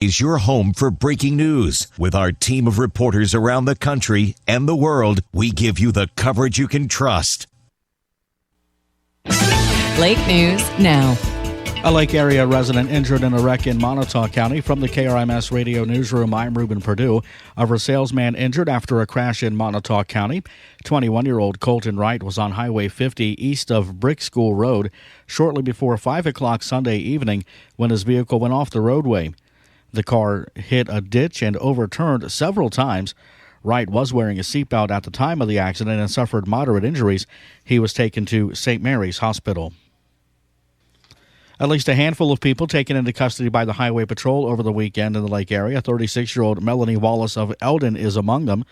is your home for breaking news. With our team of reporters around the country and the world, we give you the coverage you can trust. Lake News Now. A Lake area resident injured in a wreck in Montauk County. From the KRMS radio newsroom, I'm Ruben Perdue. A Versailles man injured after a crash in Montauk County. 21-year-old Colton Wright was on Highway 50 east of Brick School Road shortly before 5 o'clock Sunday evening when his vehicle went off the roadway. The car hit a ditch and overturned several times. Wright was wearing a seatbelt at the time of the accident and suffered moderate injuries. He was taken to St. Mary's Hospital. At least a handful of people taken into custody by the Highway Patrol over the weekend in the Lake area. 36-year-old Melanie Wallace of Eldon is among them.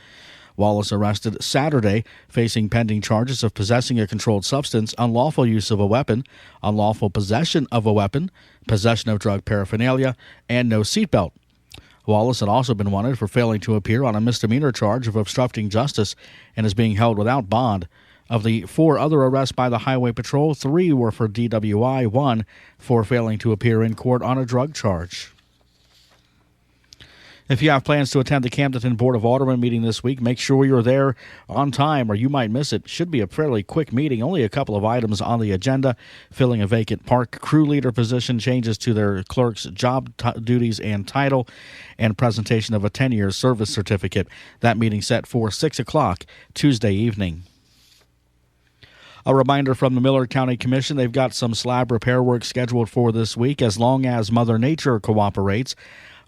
Wallace arrested Saturday, facing pending charges of possessing a controlled substance, unlawful use of a weapon, unlawful possession of a weapon, possession of drug paraphernalia, and no seatbelt. Wallace had also been wanted for failing to appear on a misdemeanor charge of obstructing justice and is being held without bond. Of the 4 other arrests by the Highway Patrol, 3 were for DWI, 1 for failing to appear in court on a drug charge. If you have plans to attend the Camden Board of Aldermen meeting this week, make sure you're there on time or you might miss it. Should be a fairly quick meeting, only a couple of items on the agenda. Filling a vacant park crew leader position, changes to their clerk's job duties and title, and presentation of a 10-year service certificate. That meeting set for 6 o'clock Tuesday evening. A reminder from the Miller County Commission, they've got some slab repair work scheduled for this week as long as Mother Nature cooperates.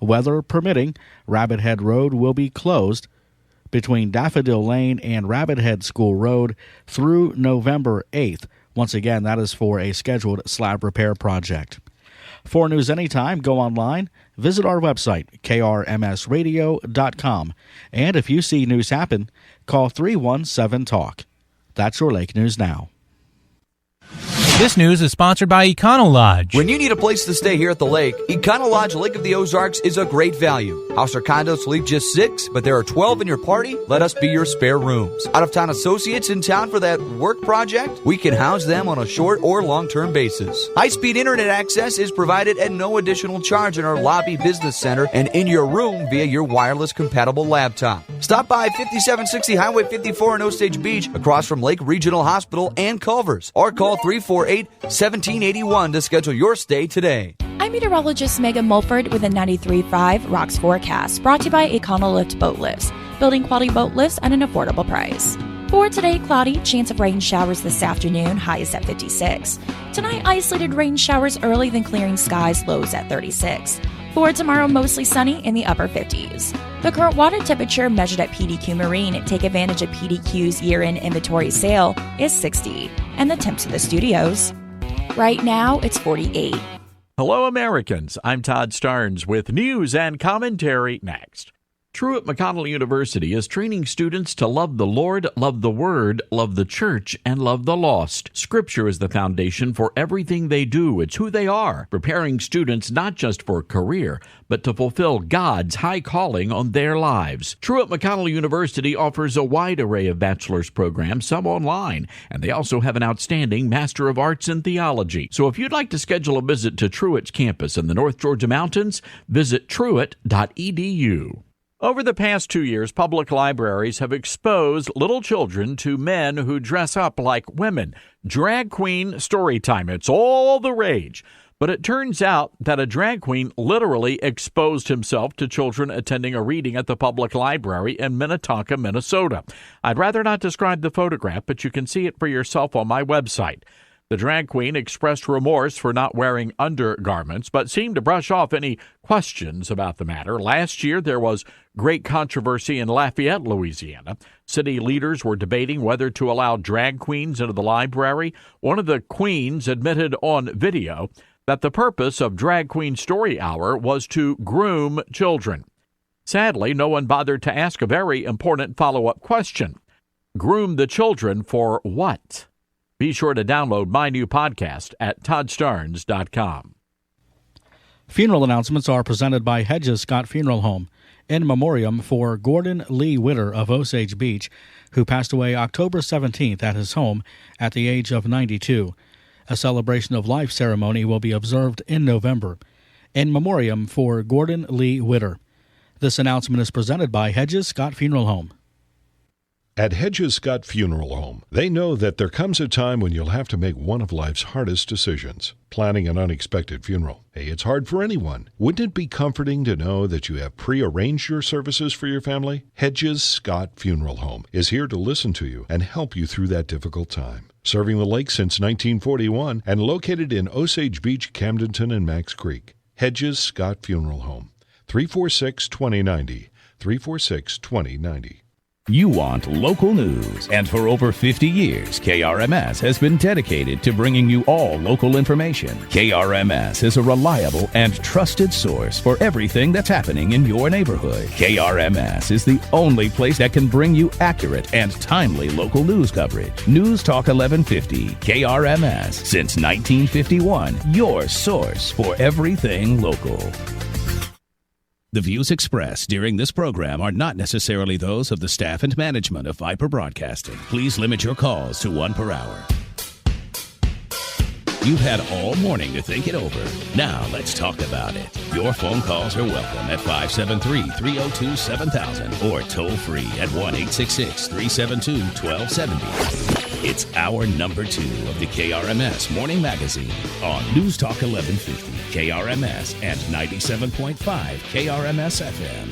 Weather permitting, Rabbit Head Road will be closed between Daffodil Lane and Rabbit Head School Road through November 8th. Once again, that is for a scheduled slab repair project. For news anytime, go online, visit our website, krmsradio.com. And if you see news happen, call 317-TALK. That's your Lake News Now. This news is sponsored by Econo Lodge. When you need a place to stay here at the lake, Econo Lodge Lake of the Ozarks is a great value. House or condo sleep just 6, but there are 12 in your party? Let us be your spare rooms. Out-of-town associates in town for that work project? We can house them on a short or long-term basis. High-speed internet access is provided at no additional charge in our lobby business center and in your room via your wireless-compatible laptop. Stop by 5760 Highway 54 in Osage Beach, across from Lake Regional Hospital and Culver's, or call 348-1781 to schedule your stay today. I'm meteorologist Megan Mulford with a 93.5 Rocks forecast, brought to you by Econolift Boat Lifts, building quality boat lifts at an affordable price. For today, cloudy, chance of rain showers this afternoon, highs at 56. Tonight, isolated rain showers early, then clearing skies, lows at 36. For tomorrow, mostly sunny in the upper 50s. The current water temperature measured at PDQ Marine, take advantage of PDQ's year-end inventory sale, is 60. And the temps in the studios, right now, it's 48. Hello, Americans. I'm Todd Starnes with news and commentary next. Truett McConnell University is training students to love the Lord, love the Word, love the Church, and love the lost. Scripture is the foundation for everything they do. It's who they are, preparing students not just for a career, but to fulfill God's high calling on their lives. Truett McConnell University offers a wide array of bachelor's programs, some online, and they also have an outstanding Master of Arts in Theology. So if you'd like to schedule a visit to Truett's campus in the North Georgia Mountains, visit truett.edu. Over the past 2 years, public libraries have exposed little children to men who dress up like women. Drag queen story time. It's all the rage. But it turns out that a drag queen literally exposed himself to children attending a reading at the public library in Minnetonka, Minnesota. I'd rather not describe the photograph, but you can see it for yourself on my website. The drag queen expressed remorse for not wearing undergarments, but seemed to brush off any questions about the matter. Last year, there was great controversy in Lafayette, Louisiana. City leaders were debating whether to allow drag queens into the library. One of the queens admitted on video that the purpose of Drag Queen Story Hour was to groom children. Sadly, no one bothered to ask a very important follow-up question. Groom the children for what? Be sure to download my new podcast at toddstarnes.com. Funeral announcements are presented by Hedges Scott Funeral Home, in memoriam for Gordon Lee Witter of Osage Beach, who passed away October 17th at his home at the age of 92. A celebration of life ceremony will be observed in November. in memoriam for Gordon Lee Witter. This announcement is presented by Hedges Scott Funeral Home. At Hedges Scott Funeral Home, they know that there comes a time when you'll have to make one of life's hardest decisions, planning an unexpected funeral. Hey, it's hard for anyone. Wouldn't it be comforting to know that you have pre-arranged your services for your family? Hedges Scott Funeral Home is here to listen to you and help you through that difficult time. Serving the lake since 1941 and located in Osage Beach, Camdenton, and Max Creek. Hedges Scott Funeral Home, 346-2090, 346-2090. You want local news, and for over 50 years, KRMS has been dedicated to bringing you all local information. KRMS is a reliable and trusted source for everything that's happening in your neighborhood. KRMS is the only place that can bring you accurate and timely local news coverage. News Talk 1150, KRMS, since 1951, your source for everything local. The views expressed during this program are not necessarily those of the staff and management of Viper Broadcasting. Please limit your calls to 1 per hour. You've had all morning to think it over. Now let's talk about it. Your phone calls are welcome at 573-302-7000 or toll free at 1-866-372-1270. It's hour number 2 of the KRMS Morning Magazine on News Talk 1150, KRMS, and 97.5 KRMS FM.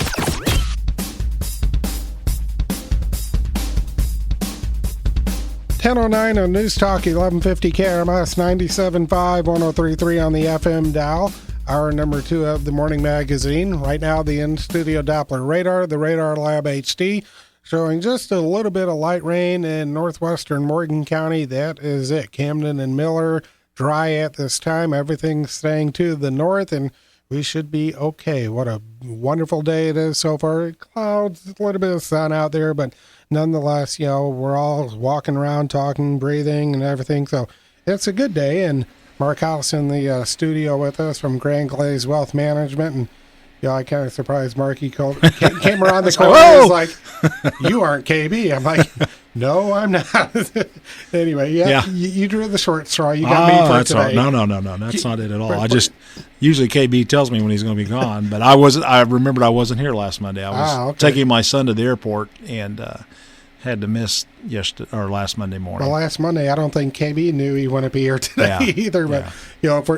.1009 on News Talk 1150 KRMS 97.5 103.3 on the FM dial. Hour number 2 of the Morning Magazine. Right now, the in-studio Doppler radar, the Radar Lab HD, showing just a little bit of light rain in northwestern Morgan County. That is it. Camden and Miller, dry at this time. Everything's staying to the north, and we should be okay. What a wonderful day it is so far. Clouds, a little bit of sun out there, but nonetheless, we're all walking around, talking, breathing, and everything. So it's a good day. And Mark House in the studio with us from Grand Glaze Wealth Management. And, I kind of surprised Marky came around the corner and was like, "You aren't KB." I'm like, "No, I'm not." Anyway, you drew the short straw. You got me for today. No. That's not it at all. Usually KB tells me when he's going to be gone, but I remembered I wasn't here last Monday. I was taking my son to the airport and had to miss last Monday morning. Well, last Monday, I don't think KB knew he wouldn't be here today either. But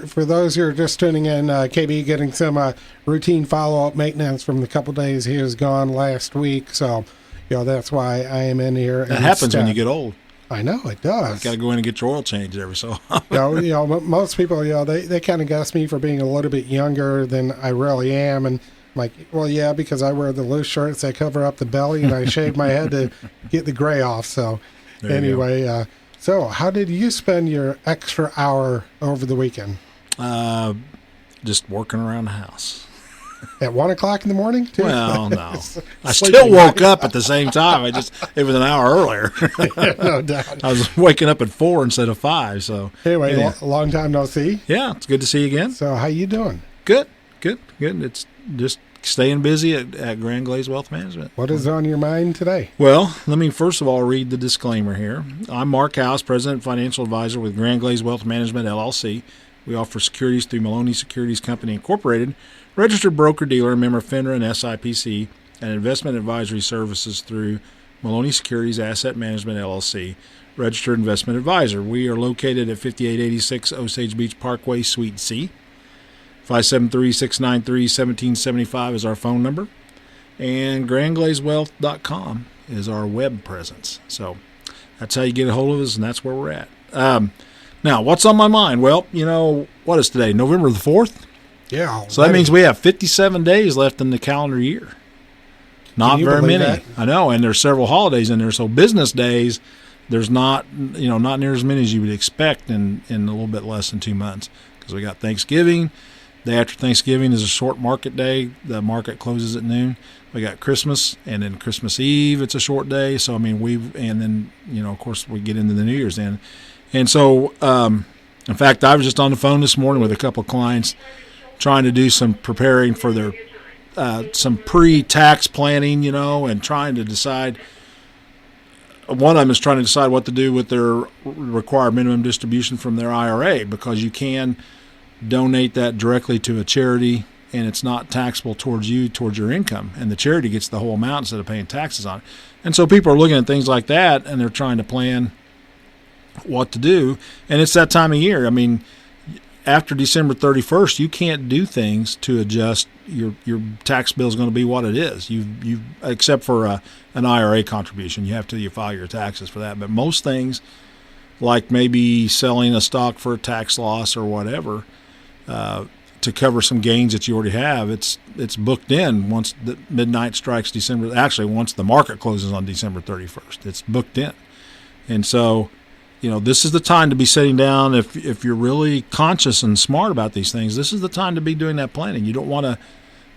for those who are just tuning in, KB getting some routine follow-up maintenance from the couple days he was gone last week. So, that's why I am in here. That happens when you get old. I know it does. You got to go in and get your oil changed every so often. Most people, they kind of guess me for being a little bit younger than I really am, and I'm like, well, yeah, because I wear the loose shirts that cover up the belly, and I shave my head to get the gray off. So, anyway, so how did you spend your extra hour over the weekend? Just working around the house. At 1 o'clock in the morning, too? Well, no. I still woke up at the same time. It was an hour earlier. No doubt. I was waking up at 4 instead of 5. So anyway, long time no see. Yeah, it's good to see you again. So how you doing? Good. It's just staying busy at Grand Glaze Wealth Management. What is on your mind today? Well, let me first of all read the disclaimer here. I'm Mark House, President and Financial Advisor with Grand Glaze Wealth Management, LLC. We offer securities through Maloney Securities Company, Incorporated, registered broker-dealer, member FINRA and SIPC, and investment advisory services through Maloney Securities Asset Management, LLC, registered investment advisor. We are located at 5886 Osage Beach Parkway, Suite C. 573-693-1775 is our phone number. And grandglazewealth.com is our web presence. So that's how you get a hold of us, and that's where we're at. Now, what's on my mind? Well, what is today? November the 4th? Yeah. So that means we have 57 days left in the calendar year. Not very many. That? I know, and there's several holidays in there. So business days, there's not near as many as you would expect in a little bit less than 2 months. Because we got Thanksgiving. Day after Thanksgiving is a short market day. The market closes at noon. We got Christmas, and then Christmas Eve, it's a short day. So, of course, we get into the New Year's then. And so, in fact, I was just on the phone this morning with a couple of clients trying to do some preparing for their some pre-tax planning, and trying to decide. One of them is trying to decide what to do with their required minimum distribution from their IRA, because you can donate that directly to a charity, and it's not taxable towards your income, and the charity gets the whole amount instead of paying taxes on it. And so people are looking at things like that, and they're trying to plan what to do. And it's that time of year. I mean, after December 31st, you can't do things to adjust your tax bill is going to be what it is. You except for an IRA contribution, you have to file your taxes for that. But most things, like maybe selling a stock for a tax loss or whatever, to cover some gains that you already have, it's booked in once the midnight strikes December. Actually, once the market closes on December 31st, it's booked in. And so, this is the time to be sitting down. If you're really conscious and smart about these things, this is the time to be doing that planning. You don't want to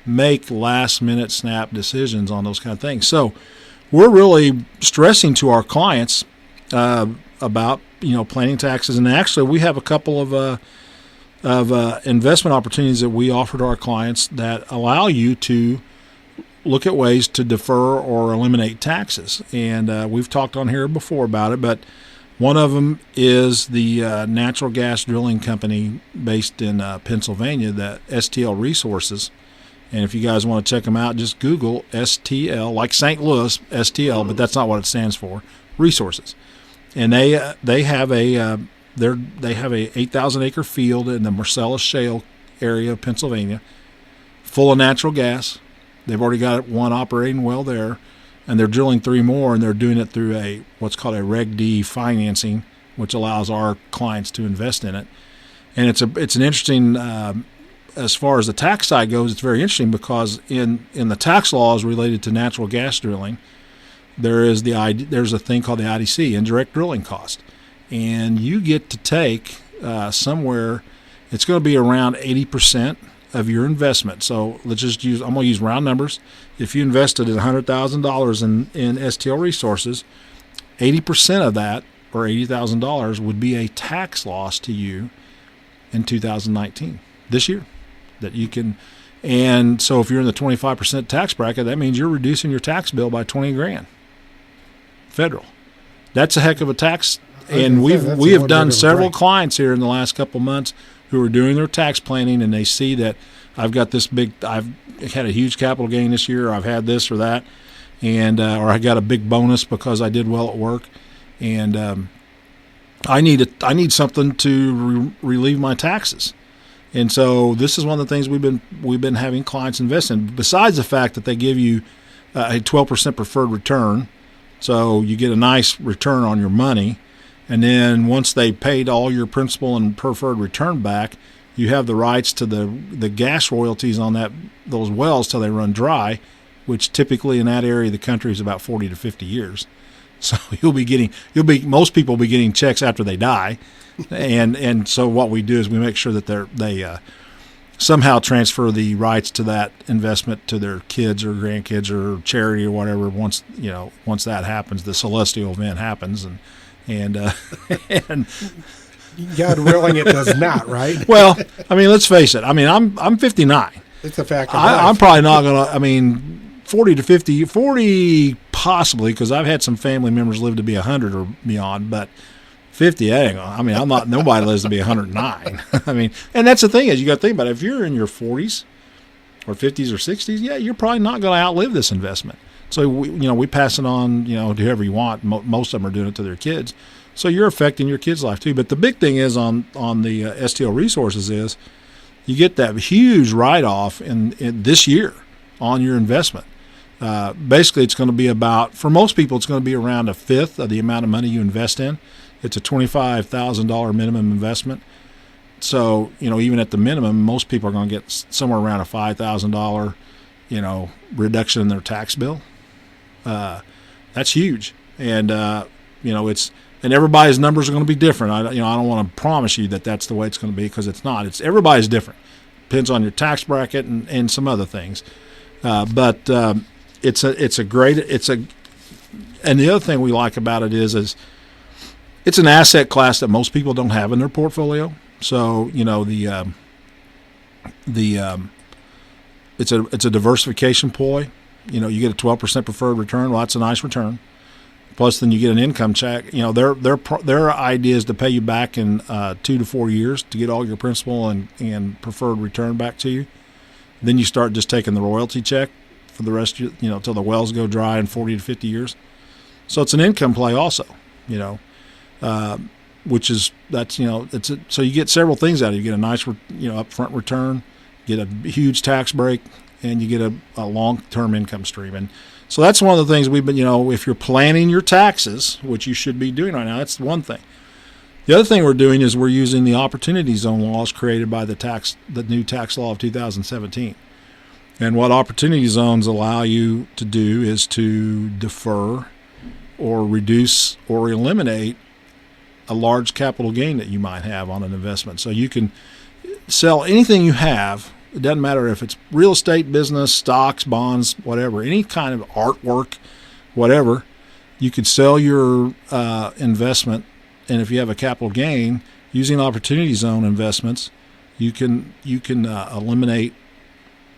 make last-minute snap decisions on those kind of things. So we're really stressing to our clients about planning taxes. And actually, we have a couple of investment opportunities that we offer to our clients that allow you to look at ways to defer or eliminate taxes. And we've talked on here before about it, but one of them is the natural gas drilling company based in Pennsylvania, that STL Resources. And if you guys want to check them out, just Google STL, like St. Louis, STL, but that's not what it stands for, Resources. And they have a 8,000-acre field in the Marcellus Shale area of Pennsylvania, full of natural gas. They've already got one operating well there, and they're drilling 3 more, and they're doing it through what's called a Reg D financing, which allows our clients to invest in it. And it's an interesting, as far as the tax side goes, it's very interesting because in the tax laws related to natural gas drilling, there's a thing called the IDC, indirect drilling cost. And you get to take somewhere, it's going to be around 80% of your investment. So I'm going to use round numbers. If you invested $100,000 in STL Resources, 80% of that, or $80,000, would be a tax loss to you in 2019, this year, that you can. And so if you're in the 25% tax bracket, that means you're reducing your tax bill by $20,000 federal. That's a heck of a tax. And we have done several clients here in the last couple of months who are doing their tax planning, and they see that I've had a huge capital gain this year, or I've had this or that, and or I got a big bonus because I did well at work, and I need something to relieve my taxes. And so this is one of the things we've been having clients invest in. Besides the fact that they give you a 12% preferred return, so you get a nice return on your money. And then once they paid all your principal and preferred return back, you have the rights to the gas royalties on those wells till they run dry, which typically in that area of the country is about 40 to 50 years. So most people will be getting checks after they die, and so what we do is we make sure that they somehow transfer the rights to that investment to their kids or grandkids or charity or whatever. Once that happens, the celestial event happens, and God willing, it does not, right? Well, I mean, let's face it. I mean, I'm 59. It's a fact of life. I'm probably not going to. I mean, 40 to 50, 40 possibly, because I've had some family members live to be 100 or beyond, but 50, I ain't gonna. I mean, I'm not. Nobody lives to be 109. I mean, and that's the thing is, you got to think about it. If you're in your 40s or 50s or 60s, yeah, you're probably not going to outlive this investment. So we pass it on, to whoever you want. Most of them are doing it to their kids. So you're affecting your kids' life too. But the big thing is on the STL Resources is you get that huge write-off in this year on your investment. Basically, it's going to be for most people, it's going to be around a fifth of the amount of money you invest in. It's a $25,000 minimum investment. So, even at the minimum, most people are going to get somewhere around a $5,000, reduction in their tax bill. That's huge. And, and everybody's numbers are going to be different. I don't want to promise you that that's the way it's going to be, because it's not. Everybody's different. Depends on your tax bracket and some other things. But and the other thing we like about it is it's an asset class that most people don't have in their portfolio. So, it's a diversification ploy. You get a 12% preferred return. Well, that's a nice return. Plus, then you get an income check. Their idea is to pay you back in 2 to 4 years to get all your principal and preferred return back to you. Then you start just taking the royalty check for the rest of till the wells go dry in 40 to 50 years. So it's an income play also, which is so you get several things out of it. You get a nice upfront return, get a huge tax break, and you get a long-term income stream. And so that's one of the things we've been, if you're planning your taxes, which you should be doing right now, that's one thing. The other thing we're doing is we're using the opportunity zone laws created by the new tax law of 2017. And what opportunity zones allow you to do is to defer or reduce or eliminate a large capital gain that you might have on an investment. So you can sell anything you have. It doesn't matter if it's real estate, business, stocks, bonds, whatever, any kind of artwork, whatever. You could sell your investment, and if you have a capital gain, using opportunity zone investments, you can eliminate,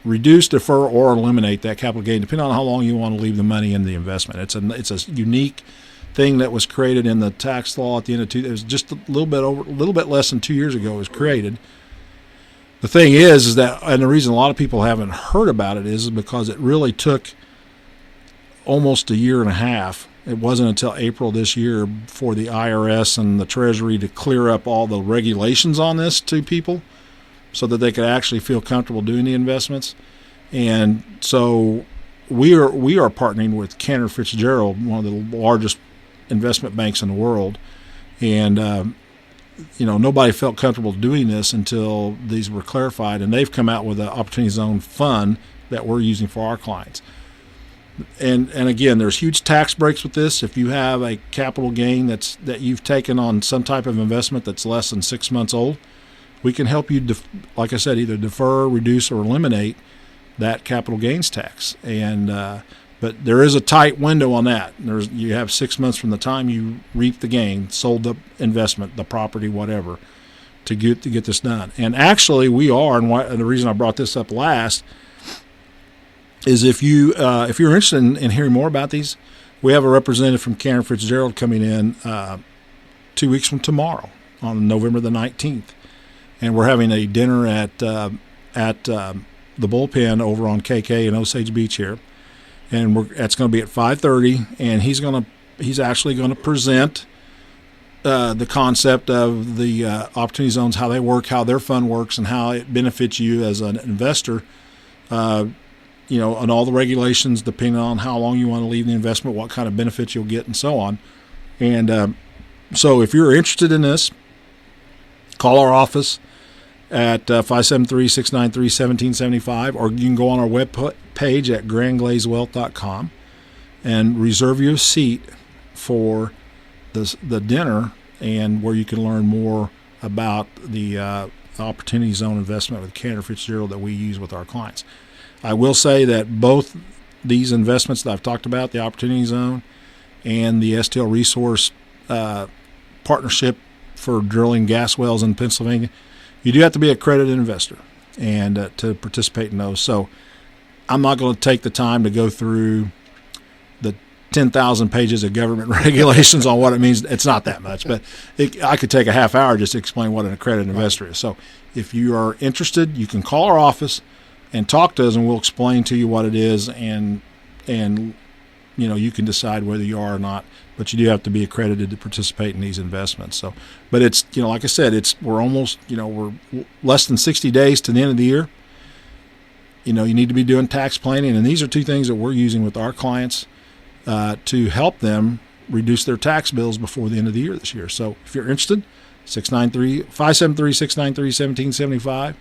reduce, defer, or eliminate that capital gain, depending on how long you want to leave the money in the investment. It's a unique thing that was created in the tax law at the end of it was just a little bit less than 2 years ago. It was created. The thing is that, and the reason a lot of people haven't heard about it is because it really took almost a year and a half. It wasn't until April this year for the IRS and the Treasury to clear up all the regulations on this to people so that they could actually feel comfortable doing the investments. And so we are partnering with Cantor Fitzgerald, one of the largest investment banks in the world, and nobody felt comfortable doing this until these were clarified, and they've come out with an Opportunity Zone fund that we're using for our clients. And again, there's huge tax breaks with this. If you have a capital gain that you've taken on some type of investment that's less than 6 months old, we can help you, like I said, either defer, reduce, or eliminate that capital gains tax. And but there is a tight window on that. You have 6 months from the time you reap the gain, sold the investment, the property, whatever, to get this done. And actually, we are, and the reason I brought this up last is if you're interested in hearing more about these, we have a representative from Cantor Fitzgerald coming in 2 weeks from tomorrow on November the 19th, and we're having a dinner at the Bullpen over on KK in Osage Beach here. And that's going to be at 5:30, and he's actually going to present the concept of the opportunity zones, how they work, how their fund works, and how it benefits you as an investor. And all the regulations depending on how long you want to leave the investment, what kind of benefits you'll get, and so on. And so if you're interested in this, call our office at 573-693-1775, or you can go on our web page at grandglazewealth.com and reserve your seat for the dinner, and where you can learn more about the Opportunity Zone investment with Cantor Fitzgerald that we use with our clients. I will say that both these investments that I've talked about, the Opportunity Zone and the STL Resource partnership for drilling gas wells in Pennsylvania, you do have to be an accredited investor and to participate in those. So I'm not going to take the time to go through the 10,000 pages of government regulations on what it means. It's not that much, but I could take a half hour just to explain what an accredited investor is. So if you are interested, you can call our office and talk to us, and we'll explain to you what it is, and you can decide whether you are or not. But you do have to be accredited to participate in these investments. So, but it's like I said, we're almost we're less than 60 days to the end of the year. You need to be doing tax planning, and these are two things that we're using with our clients to help them reduce their tax bills before the end of the year this year. So if you're interested, 573-693-1775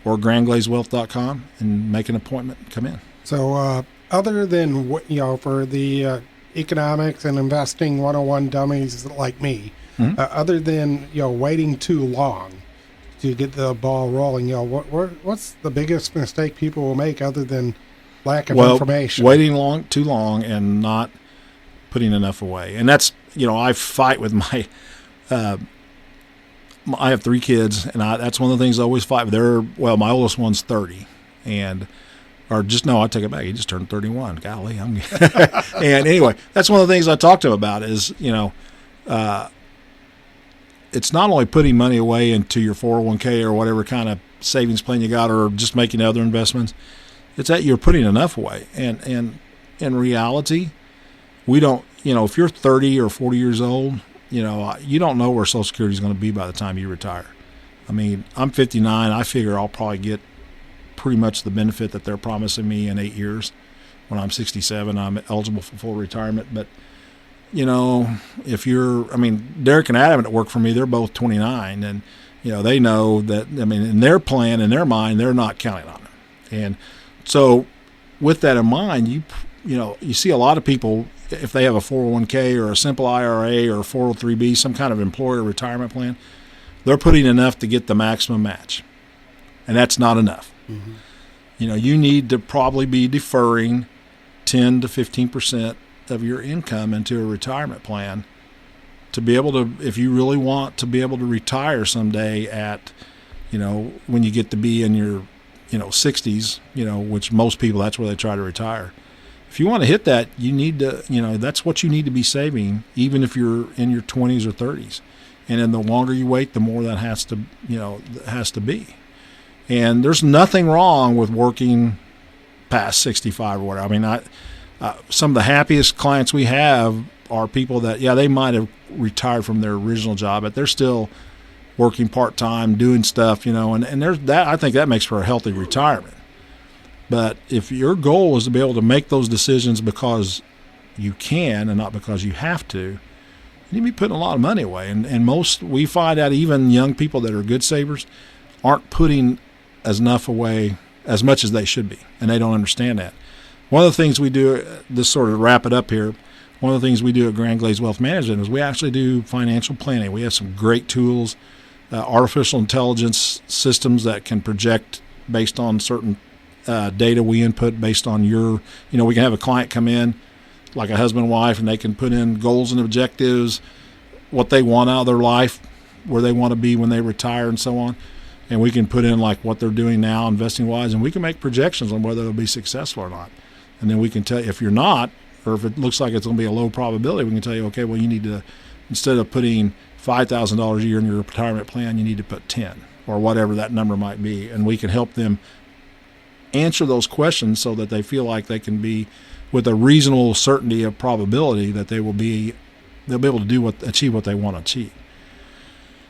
or grandglazewealth.com, and make an appointment and come in. So other than for the economics and investing 101 dummies like me, other than waiting too long to get the ball rolling, what's the biggest mistake people will make other than lack of information? Waiting too long and not putting enough away. And that's I fight with my I have 3 kids, and that's one of the things I always fight with. My oldest one's 30, Or just, no, I take it back. He just turned 31. Golly. And anyway, that's one of the things I talked to him about is, it's not only putting money away into your 401k or whatever kind of savings plan you got, or just making other investments. It's that you're putting enough away. And in reality, we don't, if you're 30 or 40 years old, you don't know where Social Security is going to be by the time you retire. I mean, I'm 59. I figure I'll probably get pretty much the benefit that they're promising me in 8 years. When I'm 67, I'm eligible for full retirement. But, if Derek and Adam that work for me, they're both 29. And, they know that, in their plan, in their mind, they're not counting on it. And so with that in mind, you see a lot of people, if they have a 401k or a simple IRA or a 403b, some kind of employer retirement plan, they're putting enough to get the maximum match. And that's not enough. Mm-hmm. You need to probably be deferring 10 to 15% of your income into a retirement plan to be able to, if you really want to be able to retire someday at, when you get to be in your, 60s, which most people, that's where they try to retire. If you want to hit that, you need to, that's what you need to be saving, even if you're in your 20s or 30s. And then the longer you wait, the more that has to be. And there's nothing wrong with working past 65 or whatever. Some of the happiest clients we have are people that, they might have retired from their original job, but they're still working part-time, doing stuff, and there's that. I think that makes for a healthy retirement. But if your goal is to be able to make those decisions because you can and not because you have to, you need to be putting a lot of money away. And most, we find out even young people that are good savers aren't putting enough away as much as they should be, and they don't understand that. One of the things we do, this sort of wrap it up here, one of the things we do at Grand Glaze Wealth Management is we actually do financial planning. We have some great tools, artificial intelligence systems that can project based on certain data we input based on we can have a client come in, like a husband and wife, and they can put in goals and objectives, what they want out of their life, where they want to be when they retire and so on. And we can put in like what they're doing now investing-wise, and we can make projections on whether they'll be successful or not. And then we can tell you if you're not, or if it looks like it's going to be a low probability, we can tell you, okay, well, you need to, instead of putting $5,000 a year in your retirement plan, you need to put 10 or whatever that number might be. And we can help them answer those questions so that they feel like they can be, with a reasonable certainty of probability, that they'll be able to achieve what they want to achieve.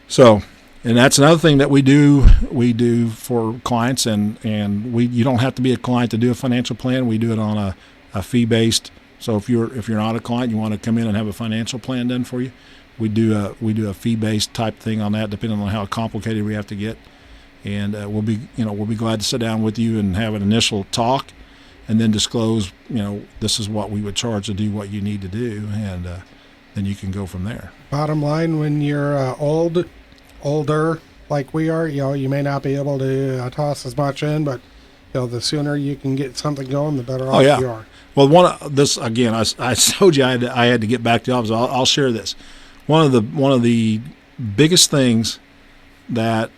So, and that's another thing that we do for clients, and you don't have to be a client to do a financial plan. We do it on a fee-based. So if you're not a client, you want to come in and have a financial plan done for you, we do a fee-based type thing on that, depending on how complicated we have to get. And we'll be glad to sit down with you and have an initial talk, and then disclose, this is what we would charge to do what you need to do, and then you can go from there. Bottom line, when you're older like we are, you may not be able to toss as much in, but the sooner you can get something going, the better off you are. Well, I told you I had to get back to the office. I'll share this. One of the biggest things that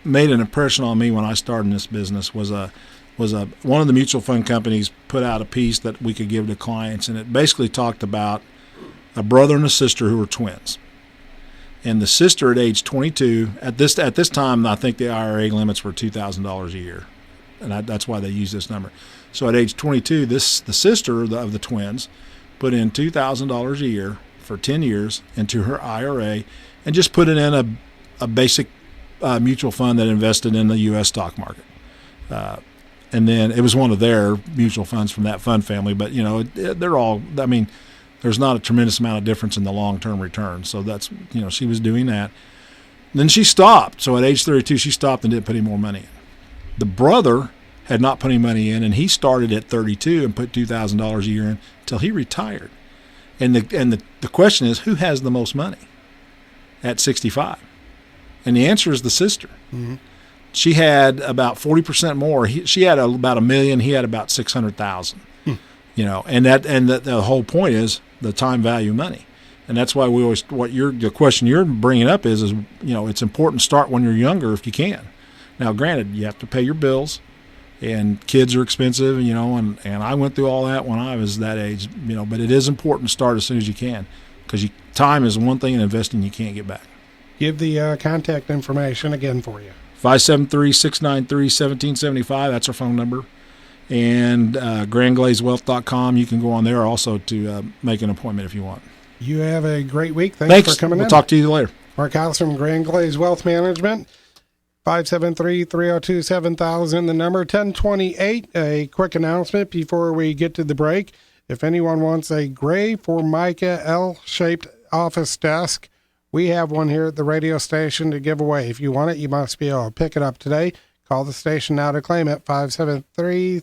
made an impression on me when I started in this business was one of the mutual fund companies put out a piece that we could give to clients, and it basically talked about a brother and a sister who were twins. And the sister at age 22, at this time, I think the IRA limits were $2,000 a year, and that's why they use this number. So at age 22, the sister of the twins put in $2,000 a year for 10 years into her IRA, and just put it in a basic mutual fund that invested in the U.S. stock market. And then it was one of their mutual funds from that fund family, but they're all, there's not a tremendous amount of difference in the long-term return. So that's, she was doing that. Then she stopped. So at age 32, she stopped and didn't put any more money in. The brother had not put any money in, and he started at 32 and put $2,000 a year in until he retired. And the question is, who has the most money at 65? And the answer is the sister. Mm-hmm. She had about 40% more. She had about $1 million. He had about $600,000. And the whole point is the time value of money, and that's why we always. The question you're bringing up is it's important to start when you're younger if you can. Now, granted, you have to pay your bills, and kids are expensive, and I went through all that when I was that age, but it is important to start as soon as you can, because time is one thing in investing you can't get back. Give the contact information again for you. 573-693-1775, that's our phone number. And grandglazewealth.com, you can go on there also to make an appointment if you want. You have a great week. Thanks for coming in. We'll talk to you later. Mark House from Grand Glaze Wealth Management. 573-302-7000, the number. 1028, a quick announcement before we get to the break. If anyone wants a gray Formica L-shaped office desk, we have one here at the radio station to give away. If you want it, you must be able to pick it up today. Call the station now to claim it. 573-348-2772.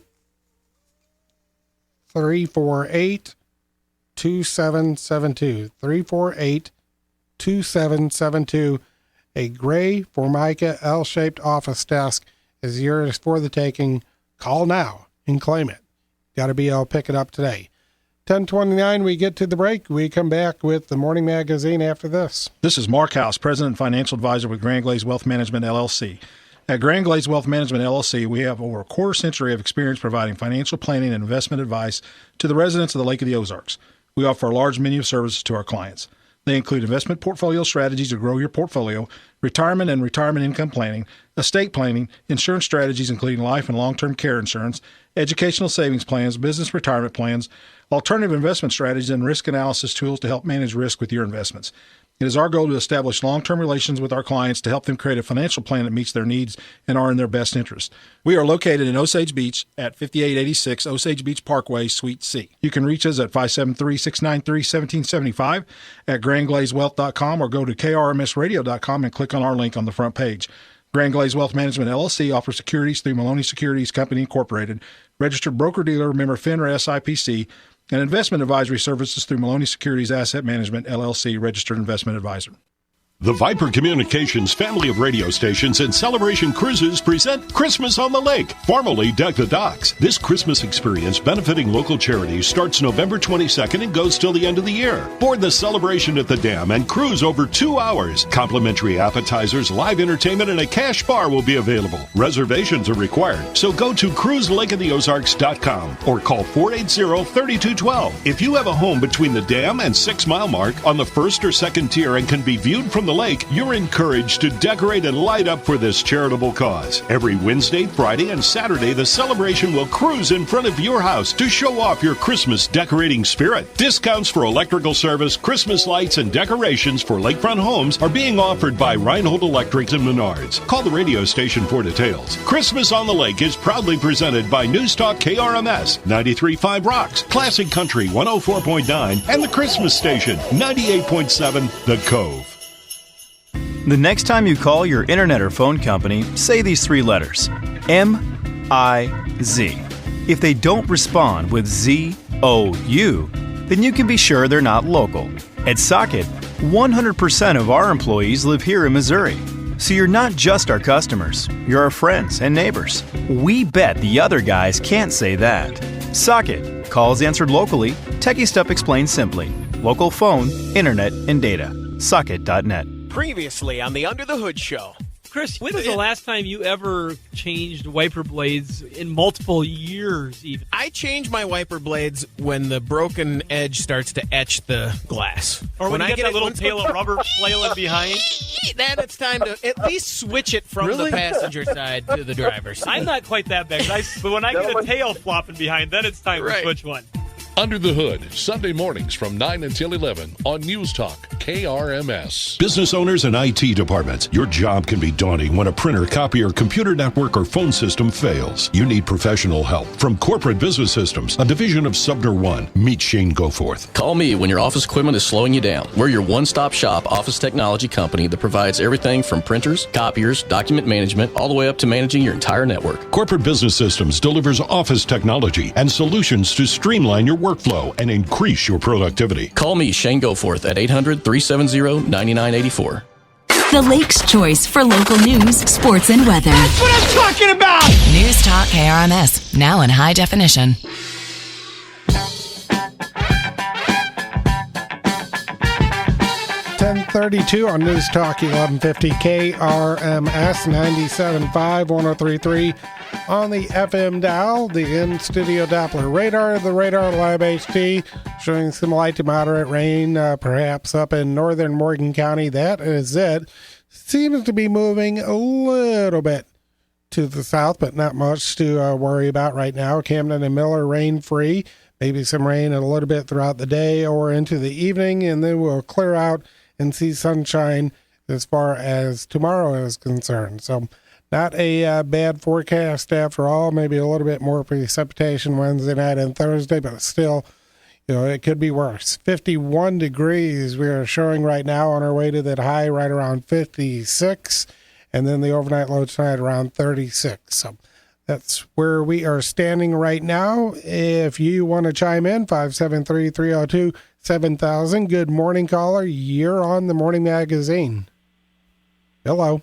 348-2772. A gray Formica L-shaped office desk is yours for the taking. Call now and claim it. Got to be able to pick it up today. 10:29, we get to the break. We come back with the Morning Magazine after this. This is Mark House, President and Financial Advisor with Grand Glaze Wealth Management, LLC. At Grand Glaze Wealth Management, LLC, we have over a quarter century of experience providing financial planning and investment advice to the residents of the Lake of the Ozarks. We offer a large menu of services to our clients. They include investment portfolio strategies to grow your portfolio, retirement and retirement income planning, estate planning, insurance strategies including life and long-term care insurance, educational savings plans, business retirement plans, alternative investment strategies, and risk analysis tools to help manage risk with your investments. It is our goal to establish long-term relations with our clients to help them create a financial plan that meets their needs and are in their best interest. We are located in Osage Beach at 5886 Osage Beach Parkway, Suite C. You can reach us at 573-693-1775 at grandglazewealth.com or go to krmsradio.com and click on our link on the front page. Grand Glaze Wealth Management, LLC offers securities through Maloney Securities Company, Incorporated, registered broker-dealer, member FINRA SIPC, and investment advisory services through Maloney Securities Asset Management, LLC, registered investment advisor. The Viper Communications family of radio stations and Celebration Cruises present Christmas on the Lake, formerly Deck the Docks. This Christmas experience benefiting local charities starts November 22nd and goes till the end of the year. Board the Celebration at the Dam and cruise over 2 hours. Complimentary appetizers, live entertainment, and a cash bar will be available. Reservations are required, so go to cruiselakeoftheozarks.com or call 480-3212. If you have a home between the Dam and 6 Mile Mark on the first or second tier and can be viewed from the lake, you're encouraged to decorate and light up for this charitable cause. Every Wednesday, Friday, and Saturday, the Celebration will cruise in front of your house to show off your Christmas decorating spirit. Discounts for electrical service, Christmas lights, and decorations for lakefront homes are being offered by Reinhold Electric and Menards. Call the radio station for details. Christmas on the Lake is proudly presented by Newstalk KRMS, 93.5 Rocks, Classic Country 104.9, and the Christmas Station, 98.7 The Cove. The next time you call your internet or phone company, say these 3 letters, M-I-Z. If they don't respond with Z-O-U, then you can be sure they're not local. At Socket, 100% of our employees live here in Missouri. So you're not just our customers, you're our friends and neighbors. We bet the other guys can't say that. Socket, calls answered locally, techie stuff explained simply. Local phone, internet, and data. Socket.net. Previously on the Under the Hood Show. Chris, when was the last time you ever changed wiper blades in multiple years even? I change my wiper blades when the broken edge starts to etch the glass. Or when I get a little tail of rubber flailing behind? Then it's time to at least switch it from the passenger side to the driver's side. I'm not quite that bad, but when I get a tail flopping behind, then it's time to switch one. Under the Hood, Sunday mornings from 9 until 11 on News Talk, KRMS. Business owners and IT departments, your job can be daunting when a printer, copier, computer network, or phone system fails. You need professional help. From Corporate Business Systems, a division of Sumner One, meet Shane Goforth. Call me when your office equipment is slowing you down. We're your one-stop shop office technology company that provides everything from printers, copiers, document management, all the way up to managing your entire network. Corporate Business Systems delivers office technology and solutions to streamline your workflow and increase your productivity. Call me, Shane Goforth, at 800-370-9984. The Lake's choice for local news, sports, and weather. That's what I'm talking about! News Talk KRMS, now in high definition. 10:30 10:32 on News Talk 1150 KRMS 97.5 103.3 on the FM dial. The in-studio Doppler radar, the Radar Lab HT, showing some light to moderate rain, perhaps up in northern Morgan County. That is it. Seems to be moving a little bit to the south, but not much to worry about right now. Camden and Miller rain-free. Maybe some rain a little bit throughout the day or into the evening, and then we'll clear out and see sunshine as far as tomorrow is concerned. So not a bad forecast after all. Maybe a little bit more precipitation Wednesday night and Thursday, but still, it could be worse. 51 degrees we are showing right now, on our way to that high right around 56, and then the overnight low tonight around 36. So that's where we are standing right now. If you want to chime in, 573-302-7000. Good morning, caller. You're on the Morning Magazine. Hello.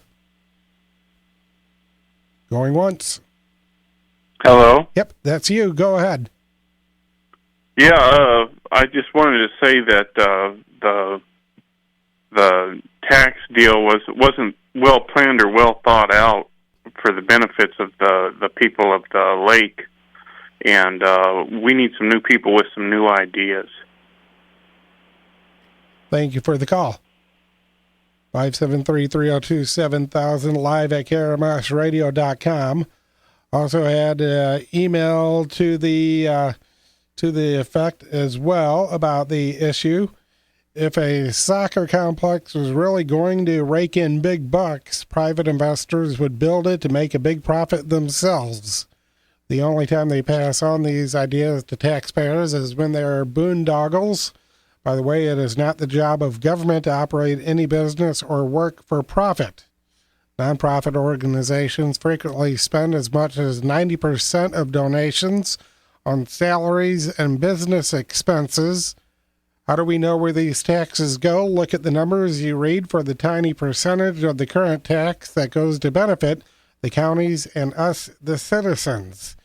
Going once. Hello? Yep, that's you. Go ahead. Yeah, I just wanted to say that the tax deal wasn't well planned or well thought out for the benefits of the people of the lake, and we need some new people with some new ideas. Thank you for the call. 573-302-7000, live at KRMSradio.com. Also had an email to the effect as well about the issue. If a soccer complex was really going to rake in big bucks, private investors would build it to make a big profit themselves. The only time they pass on these ideas to taxpayers is when they're boondoggles. By the way, it is not the job of government to operate any business or work for profit. Nonprofit organizations frequently spend as much as 90% of donations on salaries and business expenses. How do we know where these taxes go? Look at the numbers you read for the tiny percentage of the current tax that goes to benefit the counties and us, the citizens.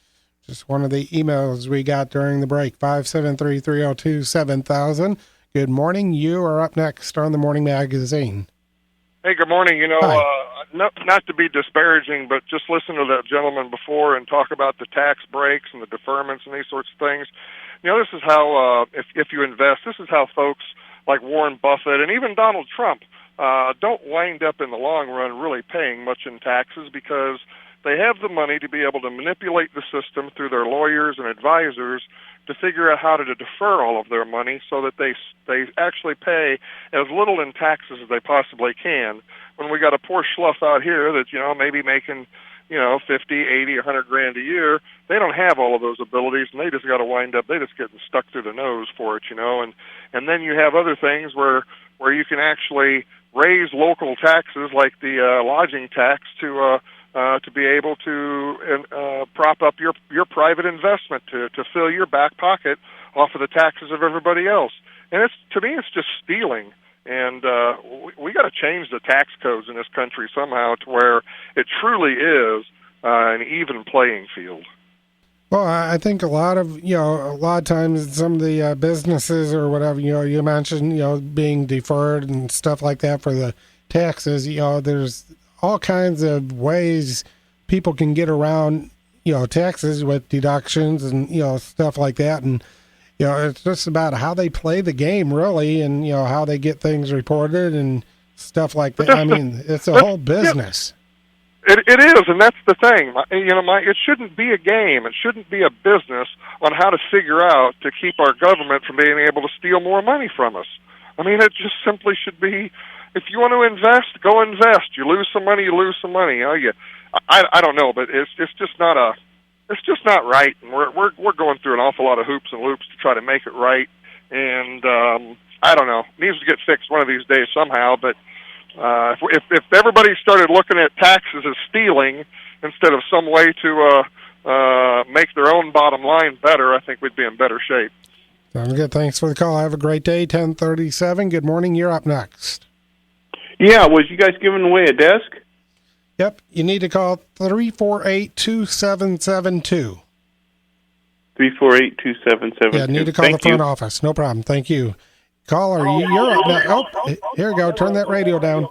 Just one of the emails we got during the break, 573-302-7000. Good morning. You are up next on the Morning Magazine. Hey, good morning. Not to be disparaging, but just listen to that gentleman before and talk about the tax breaks and the deferments and these sorts of things. This is how, if you invest, this is how folks like Warren Buffett and even Donald Trump don't wind up in the long run really paying much in taxes, because they have the money to be able to manipulate the system through their lawyers and advisors to figure out how to defer all of their money so that they actually pay as little in taxes as they possibly can. When we got a poor slough out here that, maybe making 50, 80, 100 grand a year, they don't have all of those abilities, and they just got to wind up, they just getting stuck through the nose for it, and then you have other things where you can actually raise local taxes like the lodging tax to be able to prop up your private investment to fill your back pocket off of the taxes of everybody else. And to me, it's just stealing. And we got to change the tax codes in this country somehow to where it truly is an even playing field. Well, I think a lot of times some of the businesses or whatever, you mentioned, being deferred and stuff like that for the taxes, there's all kinds of ways people can get around, taxes with deductions and, stuff like that. And, it's just about how they play the game, really, and, how they get things reported and stuff like that. I mean, it's a whole business. It is, and that's the thing. It shouldn't be a game. It shouldn't be a business on how to figure out to keep our government from being able to steal more money from us. I mean, it just simply should be, if you want to invest, go invest. You lose some money, you lose some money. I don't know, but it's just not right. And we're going through an awful lot of hoops and loops to try to make it right. And I don't know, it needs to get fixed one of these days somehow. But if everybody started looking at taxes as stealing instead of some way to make their own bottom line better, I think we'd be in better shape. Sounds good. Thanks for the call. Have a great day. 10:37. Good morning. You're up next. Yeah, was you guys giving away a desk? Yep. You need to call 348-2772. 348-2772. Yeah, need to call the front office. No problem. Thank you. Caller, you're up next. Oh, here you go. Turn that radio down.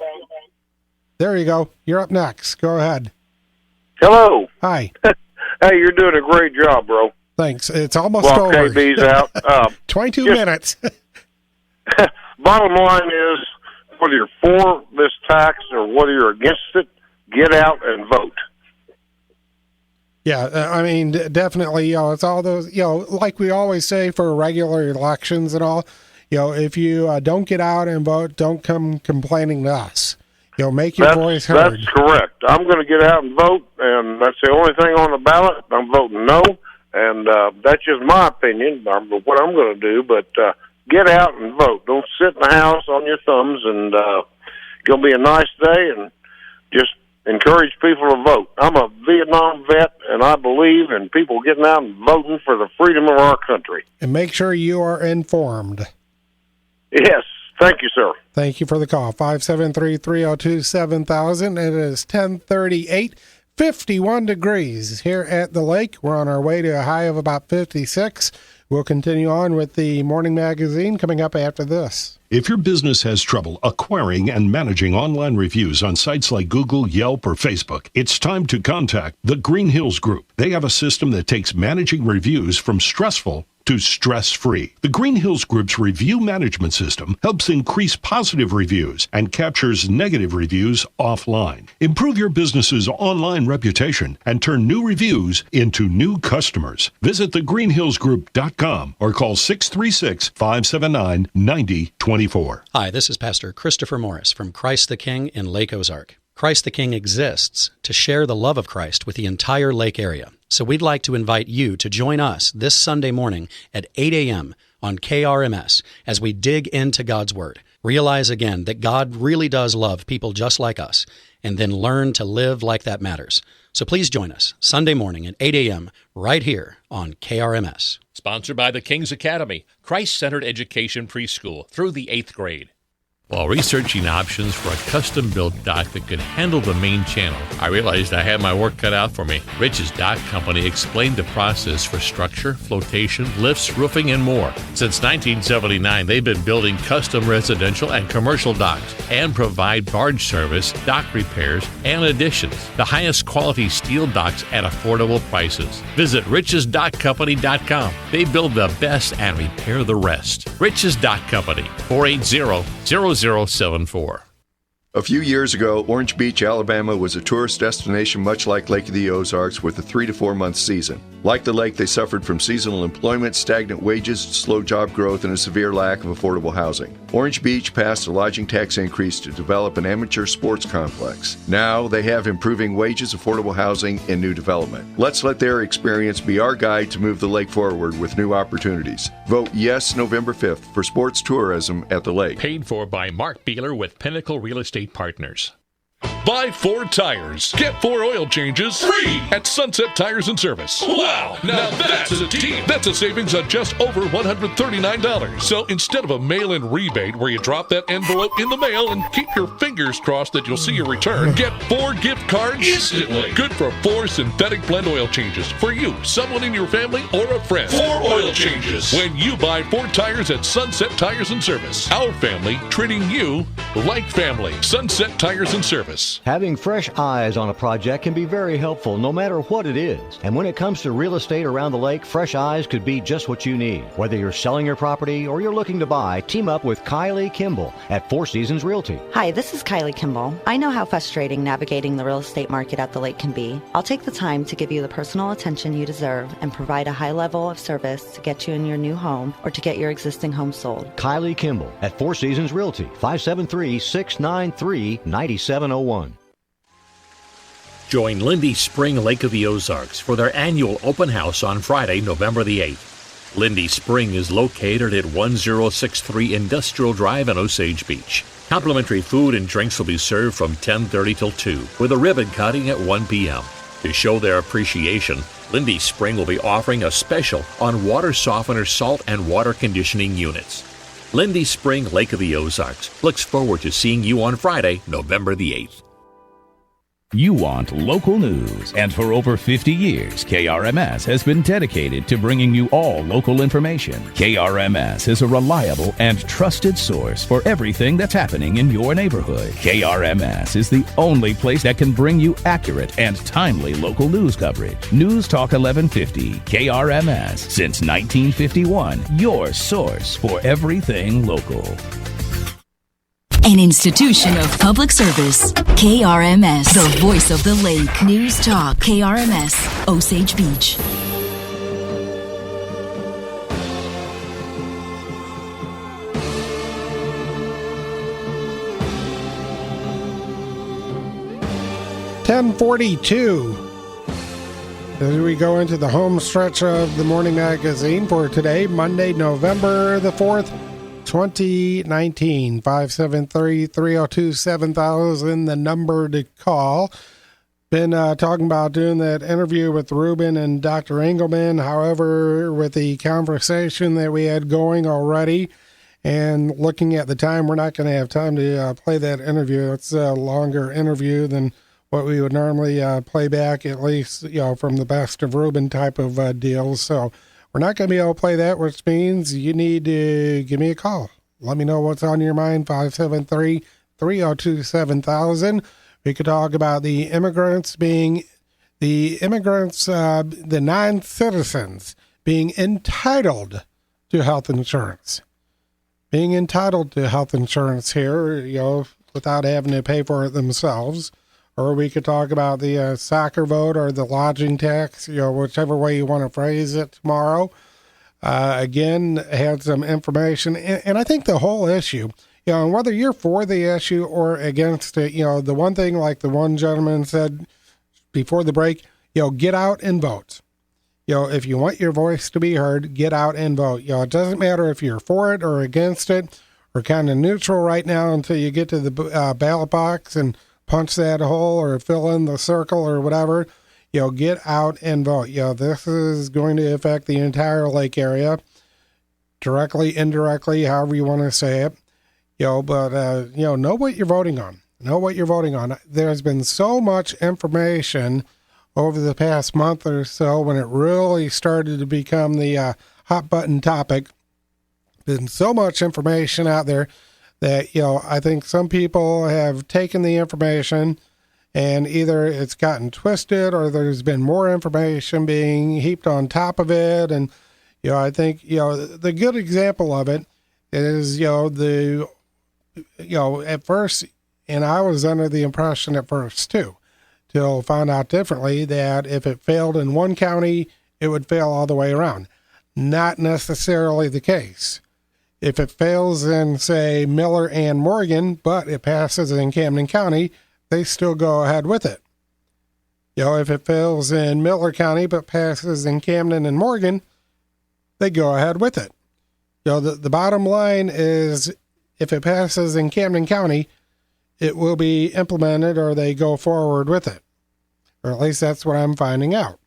There you go. You're up next. Go ahead. Hello. Hi. Hey, you're doing a great job, bro. Thanks. It's almost Walk over. KB's out. 22 minutes. Bottom line is, whether you're for this tax or whether you're against it, get out and vote. Yeah, I mean, definitely, it's all those, like we always say for regular elections and all, if you don't get out and vote, don't come complaining to us. Make your voice heard. That's correct. I'm going to get out and vote, and that's the only thing on the ballot. I'm voting no, and that's just my opinion, what I'm going to do, but get out and vote. Don't sit in the house on your thumbs, and it's going to be a nice day, and just encourage people to vote. I'm a Vietnam vet, and I believe in people getting out and voting for the freedom of our country. And make sure you are informed. Yes. Thank you, sir. Thank you for the call. 573-302-7000. It is 10:38, 51 degrees here at the lake. We're on our way to a high of about 56. We'll continue on with the morning magazine coming up after this. If your business has trouble acquiring and managing online reviews on sites like Google, Yelp, or Facebook, it's time to contact the Green Hills Group. They have a system that takes managing reviews from stressful to stress-free. The Green Hills Group's review management system helps increase positive reviews and captures negative reviews offline. Improve your business's online reputation and turn new reviews into new customers. Visit thegreenhillsgroup.com or call 636-579-9024. Hi, this is Pastor Christopher Morris from Christ the King in Lake Ozark. Christ the King exists to share the love of Christ with the entire lake area. So we'd like to invite you to join us this Sunday morning at 8 a.m. on KRMS as we dig into God's Word. Realize again that God really does love people just like us, and then learn to live like that matters. So please join us Sunday morning at 8 a.m. right here on KRMS. Sponsored by the King's Academy, Christ-centered education preschool through the 8th grade. While researching options for a custom-built dock that could handle the main channel, I realized I had my work cut out for me. Rich's Dock Company explained the process for structure, flotation, lifts, roofing, and more. Since 1979, they've been building custom residential and commercial docks and provide barge service, dock repairs, and additions. The highest quality steel docks at affordable prices. Visit richesdockcompany.com. They build the best and repair the rest. Rich's Dock Company, 480-0074. A few years ago, Orange Beach, Alabama was a tourist destination much like Lake of the Ozarks with a 3 to 4 month season. Like the lake, they suffered from seasonal employment, stagnant wages, slow job growth, and a severe lack of affordable housing. Orange Beach passed a lodging tax increase to develop an amateur sports complex. Now they have improving wages, affordable housing, and new development. Let's let their experience be our guide to move the lake forward with new opportunities. Vote yes November 5th for sports tourism at the lake. Paid for by Mark Beeler with Pinnacle Real Estate Partners. Buy 4 tires, get 4 oil changes free at Sunset Tires and Service. Wow, now that's a deal. That's a savings of just over $139. So instead of a mail-in rebate where you drop that envelope in the mail and keep your fingers crossed that you'll see a return, get 4 gift cards instantly. Good for 4 synthetic blend oil changes for you, someone in your family, or a friend. 4 oil changes when you buy 4 tires at Sunset Tires and Service. Our family treating you like family. Sunset Tires and Service. Having fresh eyes on a project can be very helpful no matter what it is. And when it comes to real estate around the lake, fresh eyes could be just what you need. Whether you're selling your property or you're looking to buy, team up with Kylie Kimball at Four Seasons Realty. Hi, this is Kylie Kimball. I know how frustrating navigating the real estate market at the lake can be. I'll take the time to give you the personal attention you deserve and provide a high level of service to get you in your new home or to get your existing home sold. Kylie Kimball at Four Seasons Realty, 573-693-9701. Join Lindy Spring Lake of the Ozarks for their annual open house on Friday, November the 8th. Lindy Spring is located at 1063 Industrial Drive in Osage Beach. Complimentary food and drinks will be served from 10:30 till 2, with a ribbon cutting at 1 p.m. To show their appreciation, Lindy Spring will be offering a special on water softener salt and water conditioning units. Lindy Spring Lake of the Ozarks looks forward to seeing you on Friday, November the 8th. You want local news, and for over 50 years, KRMS has been dedicated to bringing you all local information. KRMS is a reliable and trusted source for everything that's happening in your neighborhood. KRMS is the only place that can bring you accurate and timely local news coverage. News Talk 1150, KRMS, since 1951, your source for everything local. An institution of public service. KRMS, the voice of the lake. News Talk, KRMS, Osage Beach. .42 as we go into the home stretch of the morning magazine for today, Monday, November the 4th, 2019. 573-302-7000, the number to call. Been talking about doing that interview with Ruben and Dr. Engelman. However, with the conversation that we had going already and looking at the time, we're not going to have time to play that interview. It's a longer interview than what we would normally play back, at least, from the Best of Ruben type of deals. So we're not going to be able to play that, which means you need to give me a call. Let me know what's on your mind, 573-302-7000. We could talk about the non-citizens being entitled to health insurance. Being entitled to health insurance here, without having to pay for it themselves. Or we could talk about the soccer vote or the lodging tax, whichever way you want to phrase it tomorrow. Again, had some information. And I think the whole issue, whether you're for the issue or against it, the one thing, like the one gentleman said before the break, get out and vote. If you want your voice to be heard, get out and vote. It doesn't matter if you're for it or against it or kind of neutral right now until you get to the ballot box and punch that hole or fill in the circle or whatever. Get out and vote. This is going to affect the entire lake area, directly, indirectly, however you want to say it. But know what you're voting on. Know what you're voting on. There's been so much information over the past month or so when it really started to become the hot button topic. Been so much information out there that, I think some people have taken the information and either it's gotten twisted or there's been more information being heaped on top of it. And, I think, the good example of it is, at first, and I was under the impression at first too, till found out differently, that if it failed in one county, it would fail all the way around. Not necessarily the case. If it fails in, say, Miller and Morgan, but it passes in Camden County, they still go ahead with it. If it fails in Miller County, but passes in Camden and Morgan, they go ahead with it. The bottom line is, if it passes in Camden County, it will be implemented or they go forward with it. Or at least that's what I'm finding out.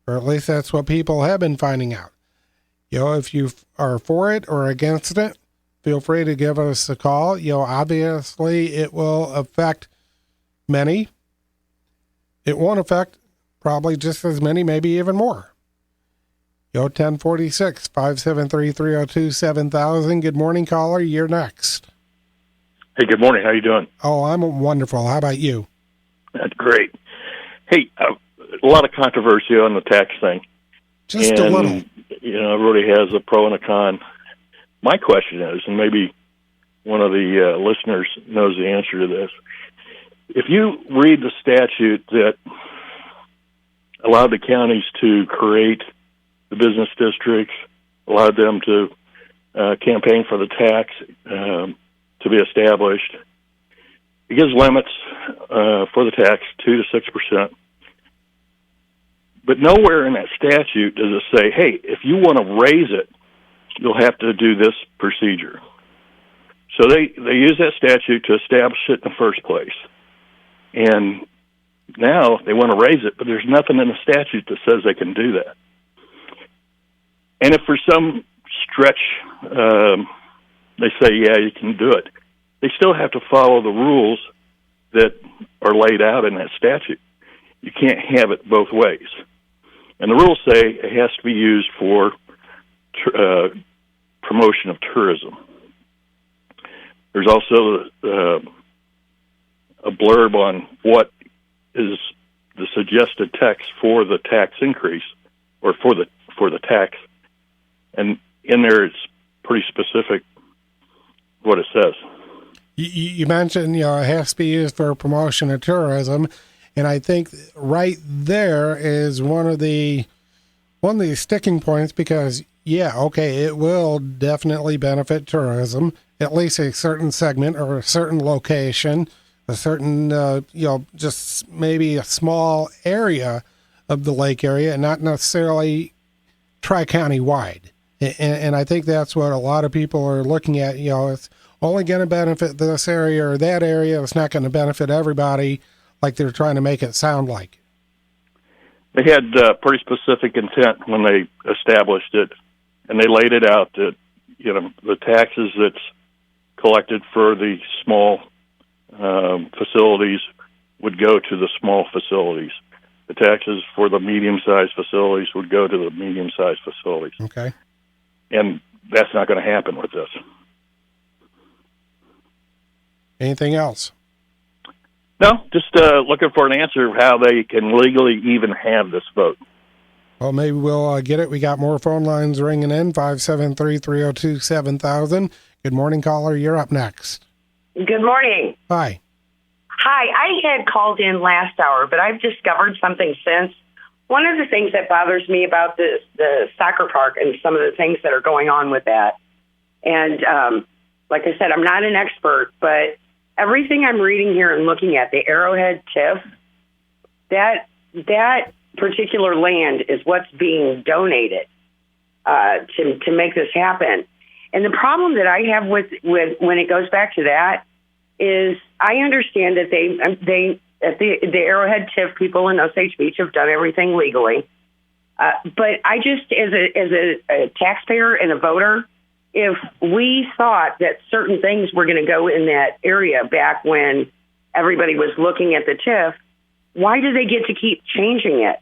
Or at least that's what people have been finding out. If you are for it or against it, feel free to give us a call. Obviously it will affect many. It won't affect probably just as many, maybe even more. 1046 573-302-7000. Good morning, caller. You're next. Hey, good morning. How you doing? Oh, I'm wonderful. How about you? That's great. Hey, a lot of controversy on the tax thing. Just a little. Everybody has a pro and a con. My question is, and maybe one of the listeners knows the answer to this, if you read the statute that allowed the counties to create the business districts, allowed them to campaign for the tax to be established, it gives limits for the tax, 2 to 6%. But nowhere in that statute does it say, hey, if you want to raise it, you'll have to do this procedure. So they use that statute to establish it in the first place. And now they want to raise it, but there's nothing in the statute that says they can do that. And if for some stretch they say, yeah, you can do it, they still have to follow the rules that are laid out in that statute. You can't have it both ways. And the rules say it has to be used for promotion of tourism. There's also a blurb on what is the suggested text for the tax increase, or for the tax, and in there it's pretty specific what it says. You mentioned, it has to be used for promotion of tourism, and I think right there is one of the sticking points, because it will definitely benefit tourism, at least a certain segment or a certain location, a certain just maybe a small area of the lake area, and not necessarily tri-county wide. And I think that's what a lot of people are looking at. It's only going to benefit this area or that area. It's not going to benefit everybody, like they're trying to make it sound like. They had pretty specific intent when they established it, and they laid it out that the taxes that's collected for the small facilities would go to the small facilities. The taxes for the medium-sized facilities would go to the medium-sized facilities. Okay. And that's not going to happen with this. Anything else? No, just looking for an answer of how they can legally even have this vote. Well, maybe we'll get it. We got more phone lines ringing in, 573-302-7000. Good morning, caller. You're up next. Good morning. Hi. Hi, I had called in last hour, but I've discovered something since. One of the things that bothers me about the soccer park and some of the things that are going on with that, and like I said, I'm not an expert, but everything I'm reading here and looking at, the Arrowhead TIF, that particular land is what's being donated to make this happen. And the problem that I have with when it goes back to that is I understand that they at the Arrowhead TIF people in Osage Beach have done everything legally. But I just, as a taxpayer and a voter, if we thought that certain things were going to go in that area back when everybody was looking at the TIF, why do they get to keep changing it?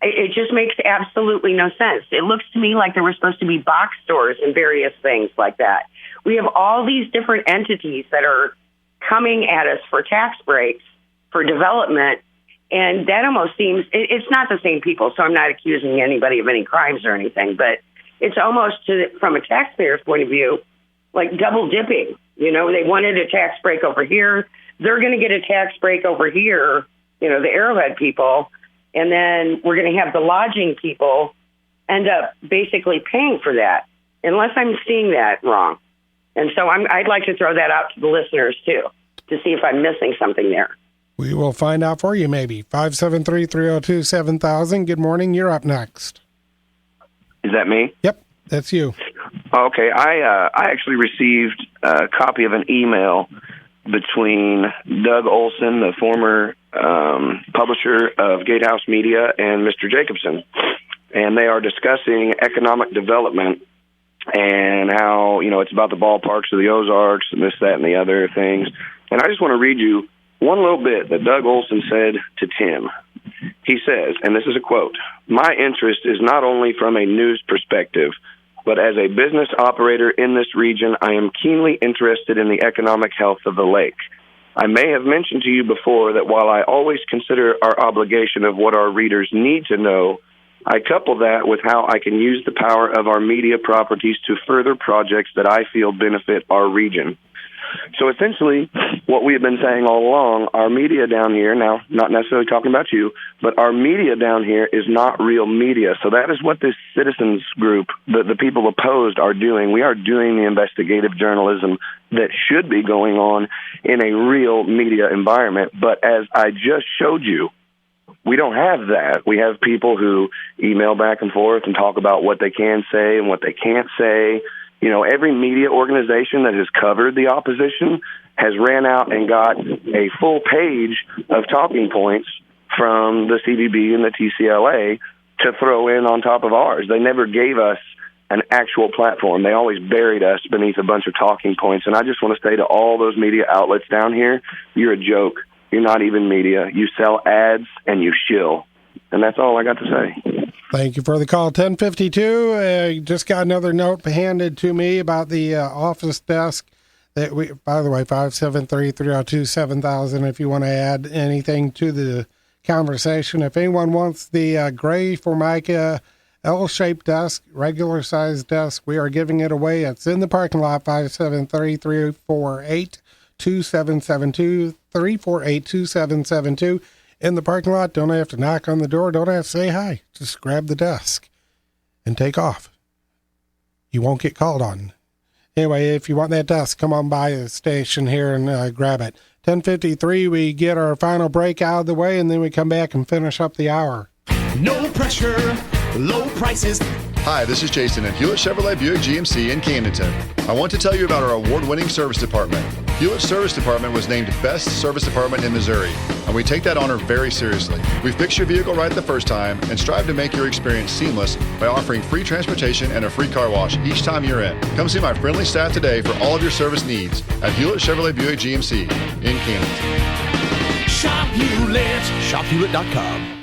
It just makes absolutely no sense. It looks to me like there were supposed to be box stores and various things like that. We have all these different entities that are coming at us for tax breaks, for development, and that almost seems, it's not the same people, so I'm not accusing anybody of any crimes or anything, but it's almost, from a taxpayer's point of view, like double dipping. They wanted a tax break over here. They're going to get a tax break over here, the Arrowhead people, and then we're going to have the lodging people end up basically paying for that, unless I'm seeing that wrong. And so I'd like to throw that out to the listeners, too, to see if I'm missing something there. We will find out for you, maybe. 573-302-7000. Good morning. You're up next. Is that me? Yep, that's you. Okay. I actually received a copy of an email between Doug Olson, the former publisher of Gatehouse Media, and Mr. Jacobson. And they are discussing economic development and how, it's about the ballparks of the Ozarks and this, that, and the other things. And I just want to read you one little bit that Doug Olson said to Tim. He says, and this is a quote, "My interest is not only from a news perspective, but as a business operator in this region, I am keenly interested in the economic health of the lake. I may have mentioned to you before that while I always consider our obligation of what our readers need to know, I couple that with how I can use the power of our media properties to further projects that I feel benefit our region." So essentially, what we have been saying all along, our media down here, now not necessarily talking about you, but our media down here is not real media. So that is what this citizens group, the people opposed, are doing. We are doing the investigative journalism that should be going on in a real media environment. But as I just showed you, we don't have that. We have people who email back and forth and talk about what they can say and what they can't say. Every media organization that has covered the opposition has ran out and got a full page of talking points from the CBB and the TCLA to throw in on top of ours. They never gave us an actual platform. They always buried us beneath a bunch of talking points. And I just want to say to all those media outlets down here, you're a joke. You're not even media. You sell ads and you shill. And that's all I got to say. Thank you for the call. 1052. Just got another note handed to me about the office desk. That we, by the way, 573-302-7000 if you want to add anything to the conversation. If anyone wants the gray Formica L-shaped desk, regular size desk, we are giving it away. It's in the parking lot, 573-348-2772, 348-2772. In the parking lot, don't have to knock on the door, don't have to say hi. Just grab the desk and take off. You won't get called on. Anyway, if you want that desk, come on by the station here and grab it. 10:53, we get our final break out of the way, and then we come back and finish up the hour. No pressure, low prices. Hi, this is Jason at Hewlett Chevrolet Buick GMC in Camdenton. I want to tell you about our award-winning service department. Hewlett Service Department was named Best Service Department in Missouri, and we take that honor very seriously. We fix your vehicle right the first time and strive to make your experience seamless by offering free transportation and a free car wash each time you're in. Come see my friendly staff today for all of your service needs at Hewlett Chevrolet Buick GMC in Camdenton. Shop Hewlett. ShopHewlett.com.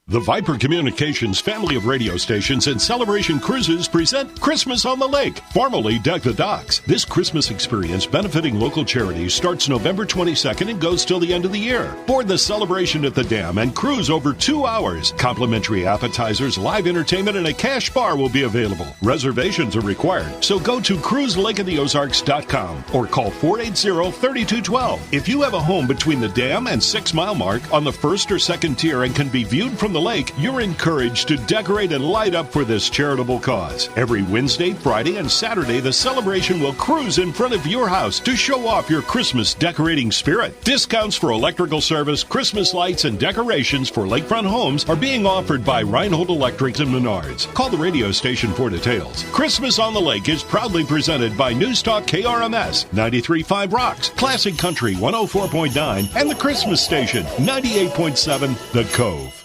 The Viper Communications family of radio stations and Celebration Cruises present Christmas on the Lake, formerly Deck the Docks. This Christmas experience benefiting local charities starts November 22nd and goes till the end of the year. Board the Celebration at the Dam and cruise over 2 hours. Complimentary appetizers, live entertainment, and a cash bar will be available. Reservations are required, so go to cruiselakeoftheozarks.com or call 480-3212. If you have a home between the Dam and 6 Mile Mark on the first or second tier and can be viewed from the lake, you're encouraged to decorate and light up for this charitable cause. Every Wednesday, Friday, and Saturday, the celebration will cruise in front of your house to show off your Christmas decorating spirit. Discounts for electrical service, Christmas lights, and decorations for lakefront homes are being offered by Reinhold Electric and Menards. Call the radio station for details. Christmas on the Lake is proudly presented by News Talk KRMS 93.5 Rocks, Classic Country 104.9, and the Christmas Station 98.7 The Cove.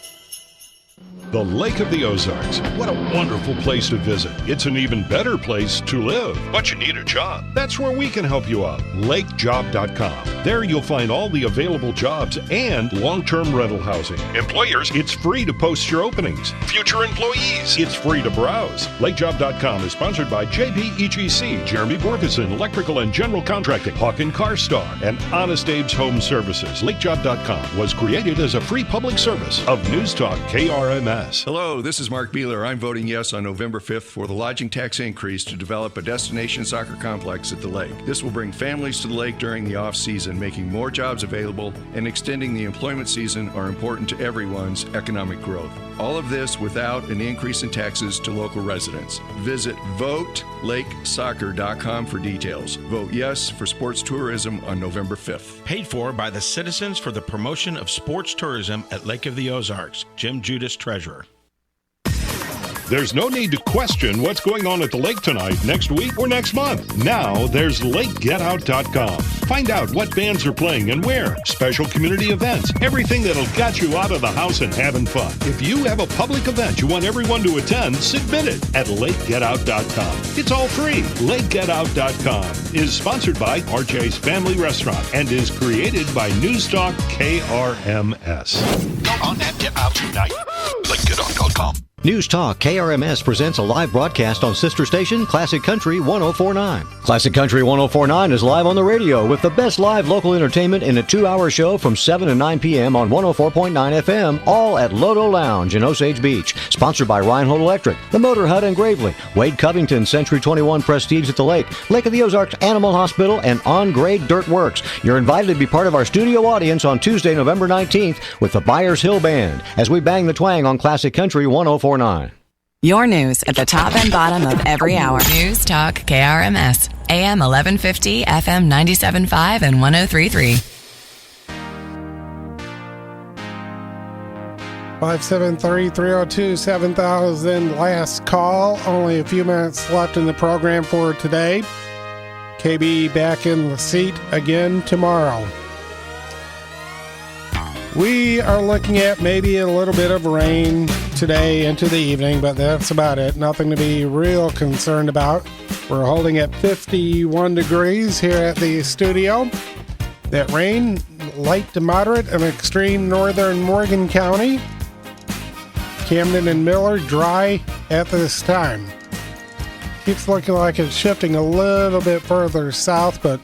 The Lake of the Ozarks. What a wonderful place to visit. It's an even better place to live. But you need a job. That's where we can help you out. LakeJob.com. There you'll find all the available jobs and long-term rental housing. Employers, it's free to post your openings. Future employees, it's free to browse. LakeJob.com is sponsored by JBEGC, Jeremy Borgeson, Electrical and General Contracting, Hawk and Car Star, and Honest Abe's Home Services. LakeJob.com was created as a free public service of News Talk KRMS. Hello, this is Mark Beeler. I'm voting yes on November 5th for the lodging tax increase to develop a destination soccer complex at the lake. This will bring families to the lake during the off-season, making more jobs available and extending the employment season are important to everyone's economic growth. All of this without an increase in taxes to local residents. Visit VoteLakeSoccer.com for details. Vote yes for sports tourism on November 5th. Paid for by the Citizens for the Promotion of Sports Tourism at Lake of the Ozarks. Jim Judas, Treasurer. There's no need to question what's going on at the lake tonight, next week, or next month. Now there's LakeGetOut.com. Find out what bands are playing and where, special community events, everything that'll get you out of the house and having fun. If you have a public event you want everyone to attend, submit it at LakeGetOut.com. It's all free. LakeGetOut.com is sponsored by RJ's Family Restaurant and is created by News Talk KRMS. Go on and get out tonight. LakeGetOut.com. News Talk KRMS presents a live broadcast on sister station Classic Country 104.9. Classic Country 104.9 is live on the radio with the best live local entertainment in a 2-hour show from 7 to 9 p.m. on 104.9 FM, all at Lodo Lounge in Osage Beach. Sponsored by Reinhold Electric, The Motor Hut in Gravely, Wade Covington, Century 21 Prestige at the Lake, Lake of the Ozarks Animal Hospital, and On Grade Dirt Works. You're invited to be part of our studio audience on Tuesday, November 19th with the Byers Hill Band as we bang the twang on Classic Country 104.9. Your news at the top and bottom of every hour. News Talk KRMS, AM 1150, FM 97.5 and 103.3. 573-302-7000, last call. Only a few minutes left in the program for today. KB back in the seat again tomorrow. We are looking at maybe a little bit of rain today into the evening, but that's about it. Nothing to be real concerned about. We're holding at 51 degrees here at the studio. That rain light to moderate in extreme northern Morgan County. Camden and Miller, dry at this time. Keeps looking like it's shifting a little bit further south, but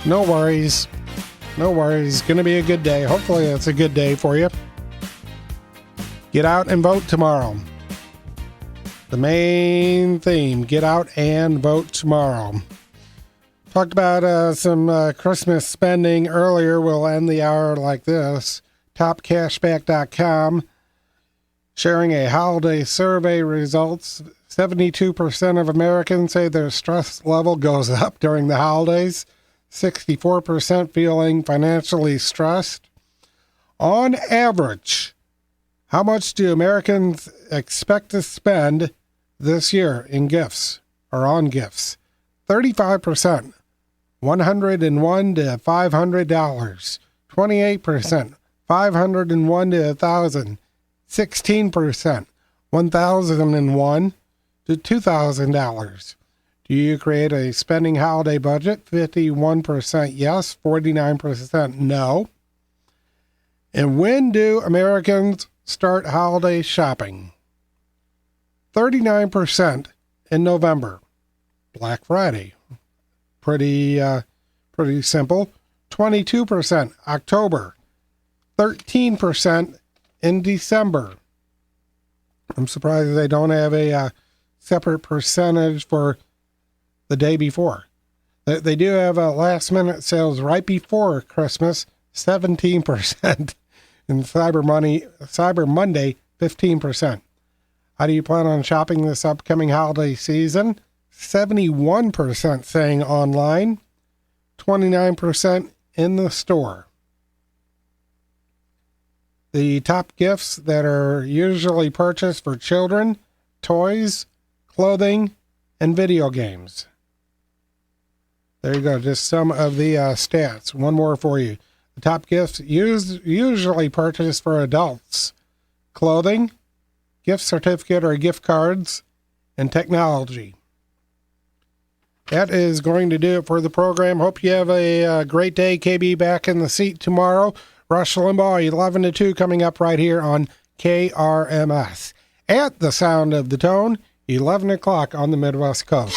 no worries. No worries. Going to be a good day. Hopefully it's a good day for you. Get out and vote tomorrow. The main theme, get out and vote tomorrow. Talked about some Christmas spending earlier. We'll end the hour like this. TopCashback.com sharing a holiday survey results. 72% of Americans say their stress level goes up during the holidays. 64% feeling financially stressed. On average, how much do Americans expect to spend this year in gifts or on gifts? 35%, $101 to $500. 28%, $501 to $1,000. 16%, $1,001 to $2,000. Do you create a spending holiday budget? 51% yes, 49% no. And when do Americans start holiday shopping? 39% in November, Black Friday. Pretty simple. 22% October. 13% in December. I'm surprised they don't have a separate percentage for the day before. They do have last minute sales right before Christmas, 17%. And Cyber Monday, 15%. How do you plan on shopping this upcoming holiday season? 71% saying online, 29% in the store. The top gifts that are usually purchased for children, toys, clothing, and video games. There you go, just some of the stats. One more for you. The top gifts usually purchased for adults: clothing, gift certificate or gift cards, and technology. That is going to do it for the program. Hope you have a great day. KB back in the seat tomorrow. Rush Limbaugh, 11 to 2, coming up right here on KRMS. At the sound of the tone, 11 o'clock on the Midwest Coast.